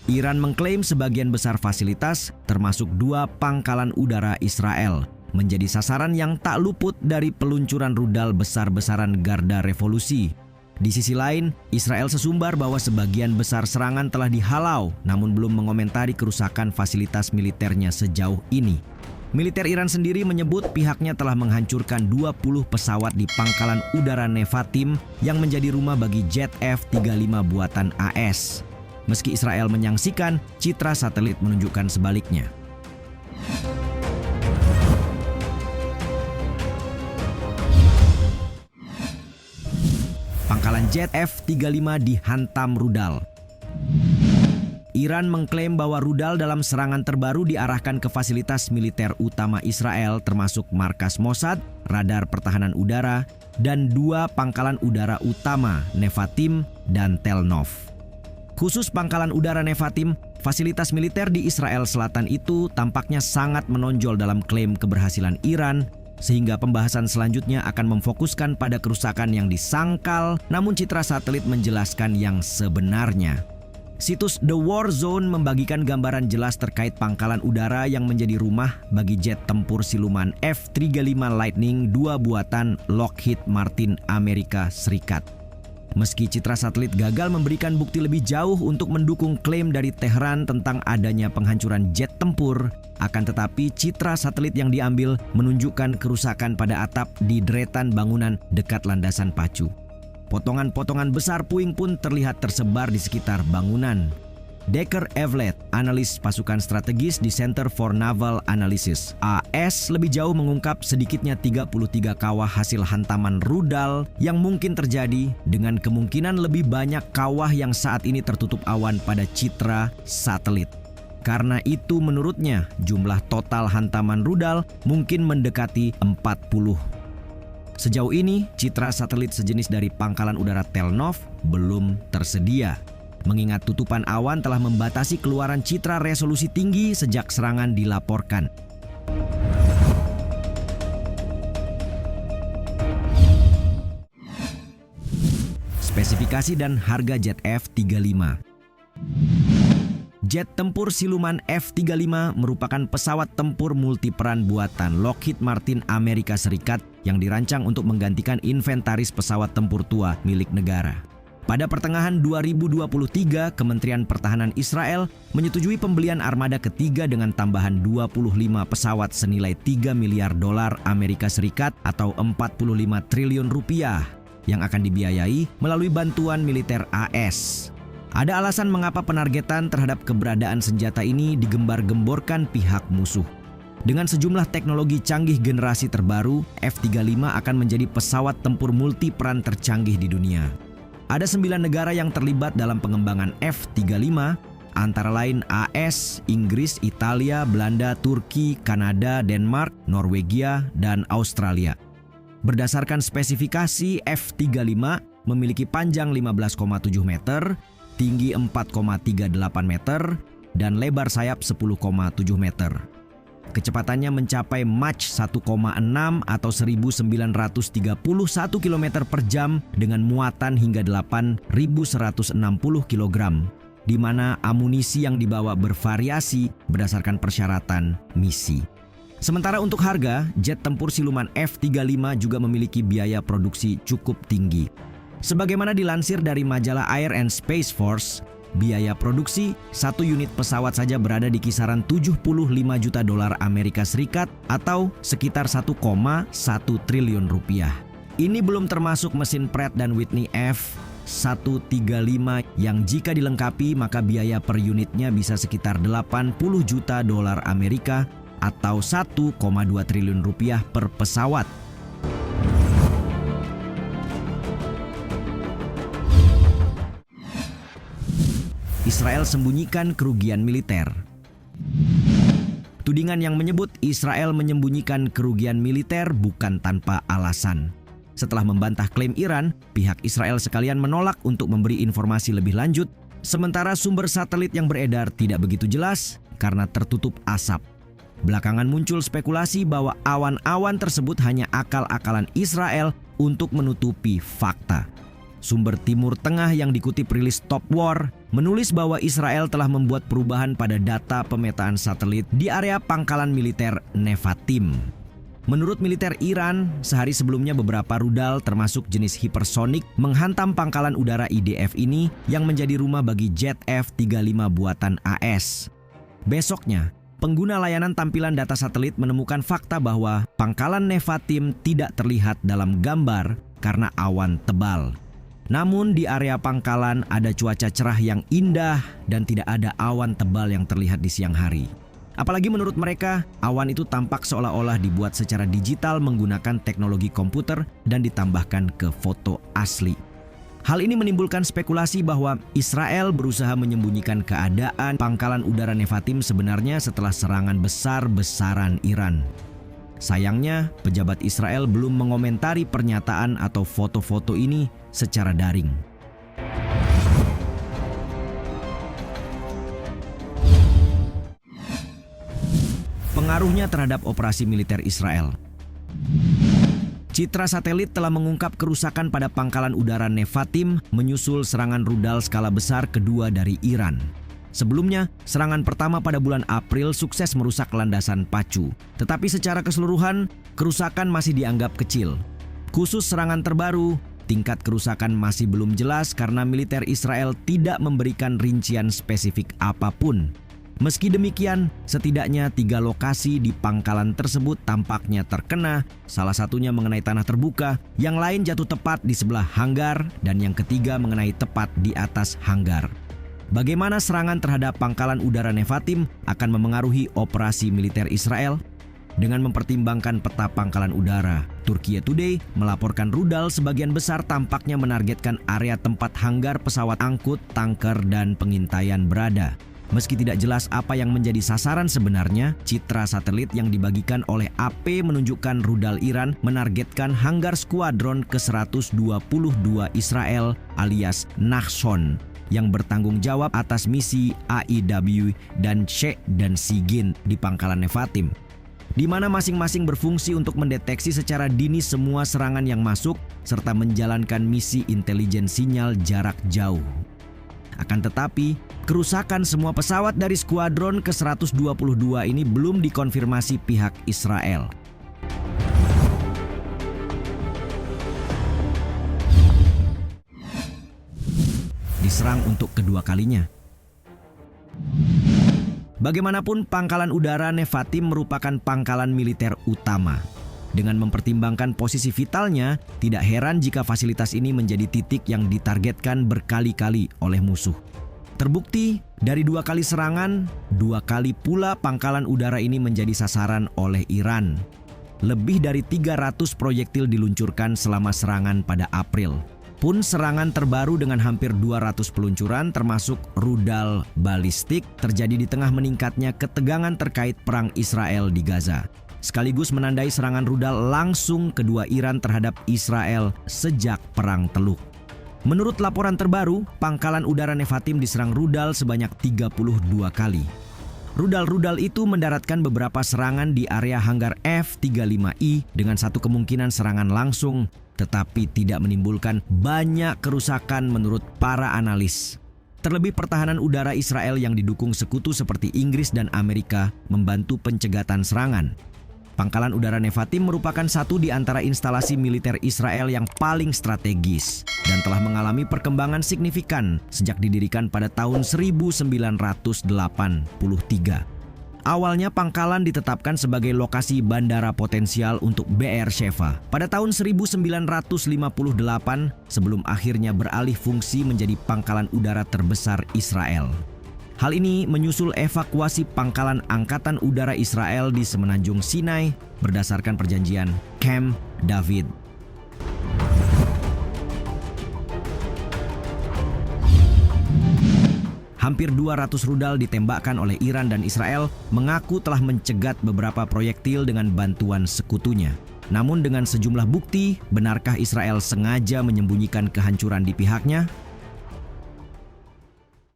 Iran mengklaim sebagian besar fasilitas, termasuk 2 pangkalan udara Israel, menjadi sasaran yang tak luput dari peluncuran rudal besar-besaran Garda Revolusi. Di sisi lain, Israel sesumbar bahwa sebagian besar serangan telah dihalau, namun belum mengomentari kerusakan fasilitas militernya sejauh ini. Militer Iran sendiri menyebut pihaknya telah menghancurkan 20 pesawat di pangkalan udara Nevatim yang menjadi rumah bagi jet F-35 buatan AS. Meski Israel menyaksikan, citra satelit menunjukkan sebaliknya. Pangkalan jet F-35 dihantam rudal. Iran mengklaim bahwa rudal dalam serangan terbaru diarahkan ke fasilitas militer utama Israel termasuk markas Mossad, radar pertahanan udara, dan 2 pangkalan udara utama Nevatim dan Tel Nov. Khusus pangkalan udara Nevatim, fasilitas militer di Israel Selatan itu tampaknya sangat menonjol dalam klaim keberhasilan Iran, sehingga pembahasan selanjutnya akan memfokuskan pada kerusakan yang disangkal, namun citra satelit menjelaskan yang sebenarnya. Situs The War Zone membagikan gambaran jelas terkait pangkalan udara yang menjadi rumah bagi jet tempur siluman F-35 Lightning II buatan Lockheed Martin Amerika Serikat. Meski citra satelit gagal memberikan bukti lebih jauh untuk mendukung klaim dari Tehran tentang adanya penghancuran jet tempur, akan tetapi citra satelit yang diambil menunjukkan kerusakan pada atap di deretan bangunan dekat landasan pacu. Potongan-potongan besar puing pun terlihat tersebar di sekitar bangunan. Decker Evlet, analis pasukan strategis di Center for Naval Analysis (AS), lebih jauh mengungkap sedikitnya 33 kawah hasil hantaman rudal yang mungkin terjadi dengan kemungkinan lebih banyak kawah yang saat ini tertutup awan pada citra satelit. Karena itu menurutnya jumlah total hantaman rudal mungkin mendekati 40. Sejauh ini, citra satelit sejenis dari pangkalan udara Tel Nov belum tersedia, mengingat tutupan awan telah membatasi keluaran citra resolusi tinggi sejak serangan dilaporkan. Spesifikasi dan harga jet F-35. Jet tempur siluman F-35 merupakan pesawat tempur multiperan buatan Lockheed Martin Amerika Serikat yang dirancang untuk menggantikan inventaris pesawat tempur tua milik negara. Pada pertengahan 2023, Kementerian Pertahanan Israel menyetujui pembelian armada ketiga dengan tambahan 25 pesawat senilai 3 miliar dolar Amerika Serikat atau 45 triliun rupiah yang akan dibiayai melalui bantuan militer AS. Ada alasan mengapa penargetan terhadap keberadaan senjata ini digembar-gemborkan pihak musuh. Dengan sejumlah teknologi canggih generasi terbaru, F-35 akan menjadi pesawat tempur multiperan tercanggih di dunia. Ada 9 negara yang terlibat dalam pengembangan F-35, antara lain AS, Inggris, Italia, Belanda, Turki, Kanada, Denmark, Norwegia, dan Australia. Berdasarkan spesifikasi, F-35 memiliki panjang 15,7 meter, tinggi 4,38 meter, dan lebar sayap 10,7 meter. Kecepatannya mencapai Mach 1,6 atau 1931 km per jam dengan muatan hingga 8.160 kg, di mana amunisi yang dibawa bervariasi berdasarkan persyaratan misi. Sementara untuk harga, jet tempur siluman F-35 juga memiliki biaya produksi cukup tinggi. Sebagaimana dilansir dari majalah Air and Space Force, biaya produksi satu unit pesawat saja berada di kisaran 75 juta dolar Amerika Serikat atau sekitar 1,1 triliun rupiah. Ini belum termasuk mesin Pratt dan Whitney F-135 yang jika dilengkapi maka biaya per unitnya bisa sekitar 80 juta dolar Amerika atau 1,2 triliun rupiah per pesawat. Israel sembunyikan kerugian militer. Tudingan yang menyebut Israel menyembunyikan kerugian militer bukan tanpa alasan. Setelah membantah klaim Iran, pihak Israel sekalian menolak untuk memberi informasi lebih lanjut, sementara sumber satelit yang beredar tidak begitu jelas karena tertutup asap. Belakangan muncul spekulasi bahwa awan-awan tersebut hanya akal-akalan Israel untuk menutupi fakta. Sumber Timur Tengah yang dikutip rilis Top War menulis bahwa Israel telah membuat perubahan pada data pemetaan satelit di area pangkalan militer Nevatim. Menurut militer Iran, sehari sebelumnya beberapa rudal termasuk jenis hipersonik menghantam pangkalan udara IDF ini yang menjadi rumah bagi jet F-35 buatan AS. Besoknya, pengguna layanan tampilan data satelit menemukan fakta bahwa pangkalan Nevatim tidak terlihat dalam gambar karena awan tebal. Namun di area pangkalan ada cuaca cerah yang indah dan tidak ada awan tebal yang terlihat di siang hari. Apalagi menurut mereka, awan itu tampak seolah-olah dibuat secara digital menggunakan teknologi komputer dan ditambahkan ke foto asli. Hal ini menimbulkan spekulasi bahwa Israel berusaha menyembunyikan keadaan pangkalan udara Nevatim sebenarnya setelah serangan besar-besaran Iran. Sayangnya, pejabat Israel belum mengomentari pernyataan atau foto-foto ini secara daring. Pengaruhnya terhadap operasi militer Israel. Citra satelit telah mengungkap kerusakan pada pangkalan udara Nevatim menyusul serangan rudal skala besar kedua dari Iran. Sebelumnya, serangan pertama pada bulan April sukses merusak landasan pacu. Tetapi secara keseluruhan, kerusakan masih dianggap kecil. Khusus serangan terbaru, tingkat kerusakan masih belum jelas karena militer Israel tidak memberikan rincian spesifik apapun. Meski demikian, setidaknya 3 lokasi di pangkalan tersebut tampaknya terkena, salah satunya mengenai tanah terbuka, yang lain jatuh tepat di sebelah hanggar, dan yang ketiga mengenai tepat di atas hanggar. Bagaimana serangan terhadap pangkalan udara Nevatim akan memengaruhi operasi militer Israel? Dengan mempertimbangkan peta pangkalan udara, Turkiye Today melaporkan rudal sebagian besar tampaknya menargetkan area tempat hanggar pesawat angkut, tanker, dan pengintaian berada. Meski tidak jelas apa yang menjadi sasaran sebenarnya, citra satelit yang dibagikan oleh AP menunjukkan rudal Iran menargetkan hanggar skuadron ke-122 Israel alias Nachshon yang bertanggung jawab atas misi AIW dan Sheikh dan Sigin di pangkalan Nevatim, di mana masing-masing berfungsi untuk mendeteksi secara dini semua serangan yang masuk serta menjalankan misi intelijen sinyal jarak jauh. Akan tetapi, kerusakan semua pesawat dari skuadron ke-122 ini belum dikonfirmasi pihak Israel. Diserang untuk kedua kalinya. Bagaimanapun, pangkalan udara Nevatim merupakan pangkalan militer utama. Dengan mempertimbangkan posisi vitalnya, tidak heran jika fasilitas ini menjadi titik yang ditargetkan berkali-kali oleh musuh. Terbukti, dari 2 kali serangan, 2 kali pula pangkalan udara ini menjadi sasaran oleh Iran. Lebih dari 300 proyektil diluncurkan selama serangan pada April. Pun serangan terbaru dengan hampir 200 peluncuran termasuk rudal balistik terjadi di tengah meningkatnya ketegangan terkait perang Israel di Gaza. Sekaligus menandai serangan rudal langsung kedua Iran terhadap Israel sejak Perang Teluk. Menurut laporan terbaru, pangkalan udara Nevatim diserang rudal sebanyak 32 kali. Rudal-rudal itu mendaratkan beberapa serangan di area hanggar F-35I dengan satu kemungkinan serangan langsung, tetapi tidak menimbulkan banyak kerusakan menurut para analis. Terlebih pertahanan udara Israel yang didukung sekutu seperti Inggris dan Amerika membantu pencegatan serangan. Pangkalan udara Nevatim merupakan satu di antara instalasi militer Israel yang paling strategis dan telah mengalami perkembangan signifikan sejak didirikan pada tahun 1983. Awalnya pangkalan ditetapkan sebagai lokasi bandara potensial untuk Be'er-Sheva pada tahun 1958 sebelum akhirnya beralih fungsi menjadi pangkalan udara terbesar Israel. Hal ini menyusul evakuasi pangkalan Angkatan Udara Israel di Semenanjung Sinai berdasarkan perjanjian Camp David. Hampir 200 rudal ditembakkan oleh Iran dan Israel mengaku telah mencegat beberapa proyektil dengan bantuan sekutunya. Namun dengan sejumlah bukti, benarkah Israel sengaja menyembunyikan kehancuran di pihaknya?